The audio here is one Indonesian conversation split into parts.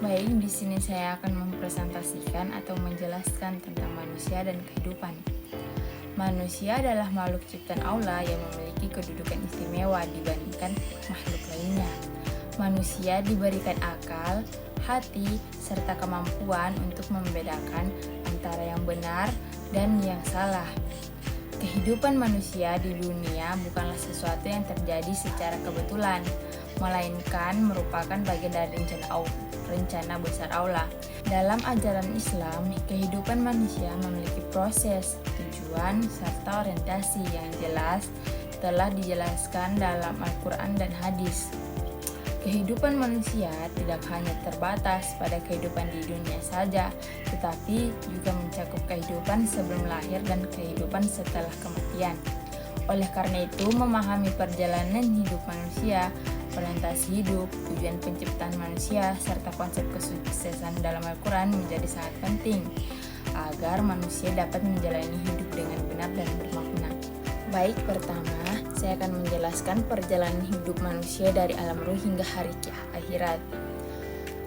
Baik, di sini saya akan mempresentasikan atau menjelaskan tentang manusia dan kehidupan. Manusia adalah makhluk ciptaan Allah yang memiliki kedudukan istimewa dibandingkan makhluk lainnya. Manusia diberikan akal, hati, serta kemampuan untuk membedakan antara yang benar dan yang salah. Kehidupan manusia di dunia bukanlah sesuatu yang terjadi secara kebetulan, melainkan merupakan bagian dari rencana besar Allah. Dalam ajaran Islam, kehidupan manusia memiliki proses, tujuan, serta orientasi yang jelas telah dijelaskan dalam Al-Quran dan hadis. Kehidupan manusia tidak hanya terbatas pada kehidupan di dunia saja, tetapi juga mencakup kehidupan sebelum lahir dan kehidupan setelah kematian. Oleh karena itu, memahami perjalanan hidup manusia, orientasi hidup, tujuan penciptaan manusia, serta konsep kesuksesan dalam Al-Quran menjadi sangat penting agar manusia dapat menjalani hidup dengan benar dan bermakna. Baik, pertama, saya akan menjelaskan perjalanan hidup manusia dari alam ruh hingga hari akhirat.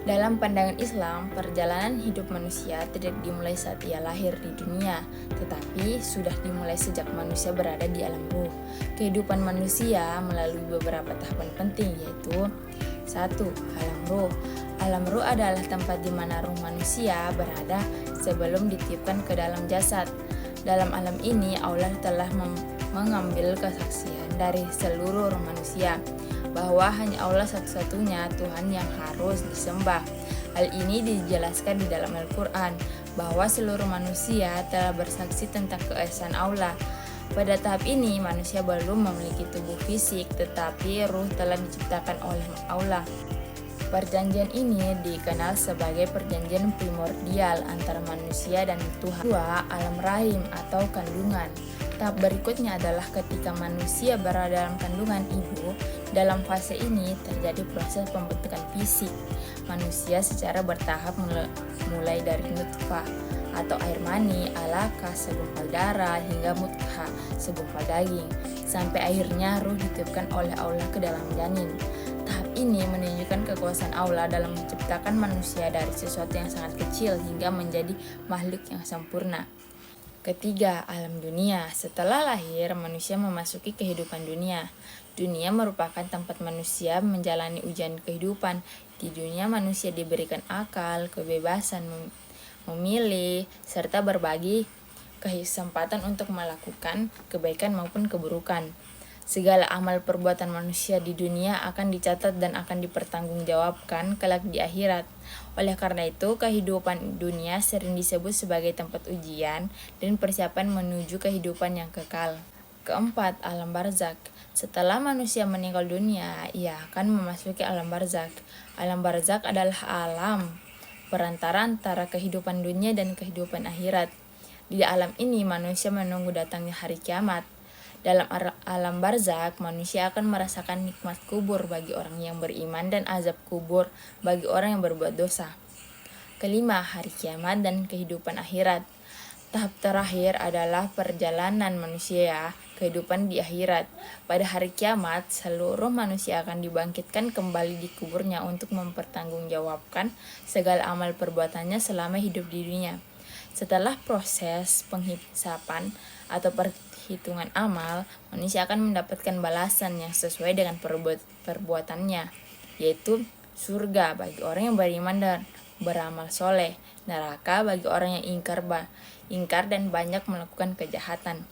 Dalam pandangan Islam, perjalanan hidup manusia tidak dimulai saat ia lahir di dunia, tetapi sudah dimulai sejak manusia berada di alam ruh. Kehidupan manusia melalui beberapa tahapan penting, yaitu 1. Alam ruh. Alam ruh adalah tempat di mana ruh manusia berada sebelum ditiupkan ke dalam jasad. Dalam alam ini, Allah telah mengambil kesaksian dari seluruh manusia bahwa hanya Allah satu-satunya Tuhan yang harus disembah. Hal ini dijelaskan di dalam Al-Quran bahwa seluruh manusia telah bersaksi tentang keesaan Allah. Pada tahap ini, manusia belum memiliki tubuh fisik, tetapi ruh telah diciptakan oleh Allah. Perjanjian ini dikenal sebagai perjanjian primordial antara manusia dan Tuhan. 2. Alam rahim atau kandungan. Tahap berikutnya adalah ketika manusia berada dalam kandungan ibu. Dalam fase ini terjadi proses pembentukan fisik manusia secara bertahap, mulai dari nutfah atau air mani, alaqah segumpal darah, hingga mudghah segumpal daging, sampai akhirnya ruh ditiupkan oleh Allah ke dalam janin. Tahap ini menunjukkan kekuasaan Allah dalam menciptakan manusia dari sesuatu yang sangat kecil hingga menjadi makhluk yang sempurna. Ketiga, alam dunia. Setelah lahir, manusia memasuki kehidupan dunia. Dunia merupakan tempat manusia menjalani ujian kehidupan. Di dunia, manusia diberikan akal, kebebasan memilih, serta berbagi kesempatan untuk melakukan kebaikan maupun keburukan. Segala amal perbuatan manusia di dunia akan dicatat dan akan dipertanggungjawabkan kelak di akhirat. Oleh karena itu, kehidupan dunia sering disebut sebagai tempat ujian dan persiapan menuju kehidupan yang kekal. Keempat, alam barzakh. Setelah manusia meninggal dunia, ia akan memasuki alam barzakh. Alam barzakh adalah alam perantara antara kehidupan dunia dan kehidupan akhirat. Di alam ini, manusia menunggu datangnya hari kiamat. Dalam alam barzakh, manusia akan merasakan nikmat kubur bagi orang yang beriman dan azab kubur bagi orang yang berbuat dosa. Kelima, hari kiamat dan kehidupan akhirat. Tahap terakhir adalah perjalanan manusia, kehidupan di akhirat. Pada hari kiamat, seluruh manusia akan dibangkitkan kembali di kuburnya untuk mempertanggungjawabkan segala amal perbuatannya selama hidup di dunia. Setelah proses penghisapan atau perhitungan amal, manusia akan mendapatkan balasan yang sesuai dengan perbuatannya, yaitu surga bagi orang yang beriman dan beramal soleh, neraka bagi orang yang ingkar dan banyak melakukan kejahatan.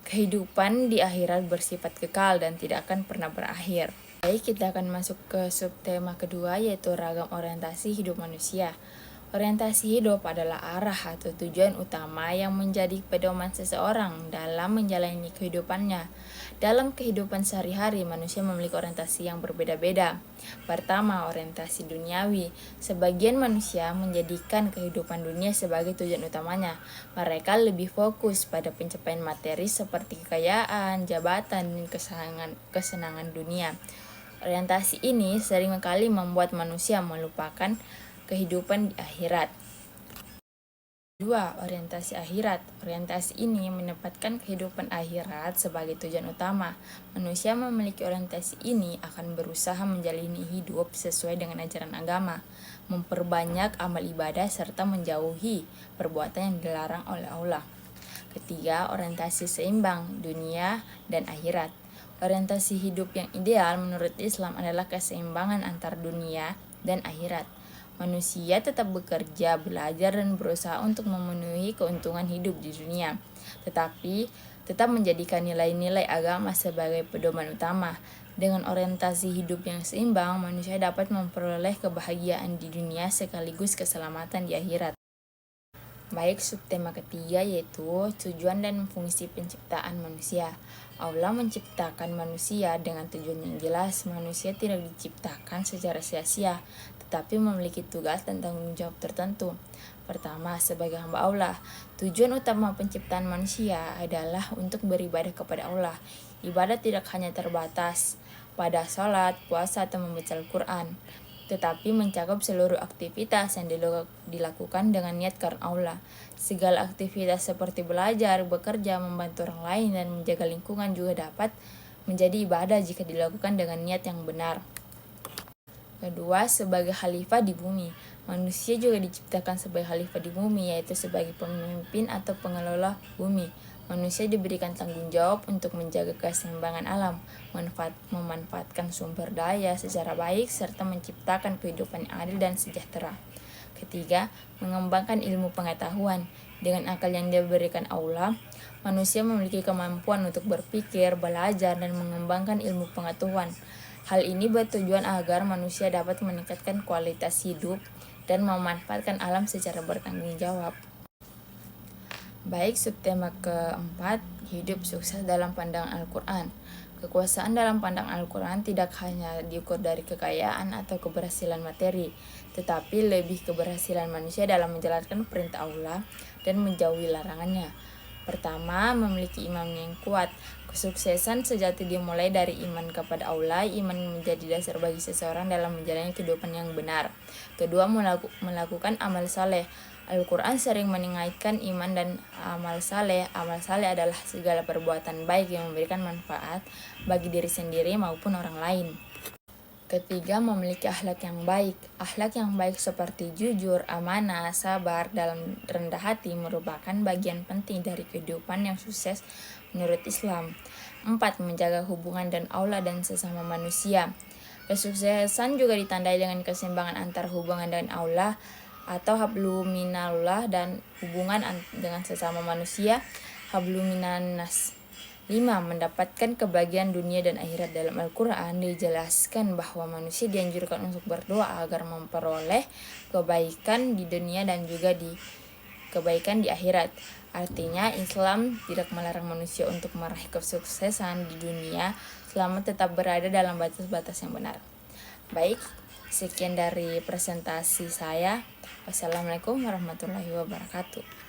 Kehidupan di akhirat bersifat kekal dan tidak akan pernah berakhir. Baik, kita akan masuk ke subtema kedua, yaitu ragam orientasi hidup manusia. Orientasi hidup adalah arah atau tujuan utama yang menjadi pedoman seseorang dalam menjalani kehidupannya. Dalam kehidupan sehari-hari, manusia memiliki orientasi yang berbeda-beda. Pertama, orientasi duniawi. Sebagian manusia menjadikan kehidupan dunia sebagai tujuan utamanya. Mereka lebih fokus pada pencapaian materi seperti kekayaan, jabatan, dan kesenangan dunia. Orientasi ini seringkali membuat manusia melupakan kehidupan di akhirat. 2. Orientasi akhirat. Orientasi ini menempatkan kehidupan akhirat sebagai tujuan utama. Manusia memiliki orientasi ini akan berusaha menjalani hidup sesuai dengan ajaran agama. memperbanyak amal ibadah, serta menjauhi perbuatan yang dilarang oleh Allah. Ketiga, orientasi seimbang dunia dan akhirat. Orientasi hidup yang ideal menurut Islam adalah keseimbangan antar dunia dan akhirat. Manusia tetap bekerja, belajar, dan berusaha untuk memenuhi keuntungan hidup di dunia, tetapi tetap menjadikan nilai-nilai agama sebagai pedoman utama. Dengan orientasi hidup yang seimbang, manusia dapat memperoleh kebahagiaan di dunia sekaligus keselamatan di akhirat. Baik, subtema ketiga yaitu tujuan dan fungsi penciptaan manusia. Allah menciptakan manusia dengan tujuan yang jelas. Manusia tidak diciptakan secara sia-sia, tetapi memiliki tugas dan tanggung jawab tertentu. Pertama, sebagai hamba Allah, tujuan utama penciptaan manusia adalah untuk beribadah kepada Allah. Ibadah tidak hanya terbatas pada sholat, puasa, atau membaca Al-Quran, tetapi mencakup seluruh aktivitas yang dilakukan dengan niat karena Allah. Segala aktivitas seperti belajar, bekerja, membantu orang lain, dan menjaga lingkungan juga dapat menjadi ibadah jika dilakukan dengan niat yang benar. Kedua, sebagai khalifah di bumi. Manusia juga diciptakan sebagai khalifah di bumi, yaitu sebagai pemimpin atau pengelola bumi. Manusia diberikan tanggung jawab untuk menjaga keseimbangan alam, memanfaatkan sumber daya secara baik, serta menciptakan kehidupan yang adil dan sejahtera. Ketiga, mengembangkan ilmu pengetahuan. Dengan akal yang diberikan Allah, manusia memiliki kemampuan untuk berpikir, belajar, dan mengembangkan ilmu pengetahuan. Hal ini bertujuan agar manusia dapat meningkatkan kualitas hidup dan memanfaatkan alam secara bertanggung jawab. Baik, subtema keempat, hidup sukses dalam pandangan Al-Quran. Kekuasaan dalam pandangan Al-Quran tidak hanya diukur dari kekayaan atau keberhasilan materi, tetapi lebih keberhasilan manusia dalam menjalankan perintah Allah dan menjauhi larangannya. Pertama, memiliki iman yang kuat. Kesuksesan sejati dimulai dari iman kepada Allah. Iman menjadi dasar bagi seseorang dalam menjalani kehidupan yang benar. Kedua, melakukan amal saleh. Al-Quran sering mengaitkan iman dan amal saleh. Amal saleh adalah segala perbuatan baik yang memberikan manfaat bagi diri sendiri maupun orang lain. Ketiga, memiliki akhlak yang baik. Akhlak yang baik seperti jujur, amanah, sabar, dalam rendah hati merupakan bagian penting dari kehidupan yang sukses menurut Islam. 4. Menjaga hubungan dan Allah dan sesama manusia. Kesuksesan juga ditandai dengan keseimbangan antar hubungan dengan Allah atau hablu minallah dan hubungan dengan sesama manusia, hablu minan nas. 5. Mendapatkan kebahagiaan dunia dan akhirat. Dalam Al-Quran dijelaskan bahwa manusia dianjurkan untuk berdoa agar memperoleh kebaikan di dunia dan juga kebaikan di akhirat. Artinya Islam tidak melarang manusia untuk meraih kesuksesan di dunia selama tetap berada dalam batas-batas yang benar. Baik, sekian dari presentasi saya. Wassalamualaikum warahmatullahi wabarakatuh.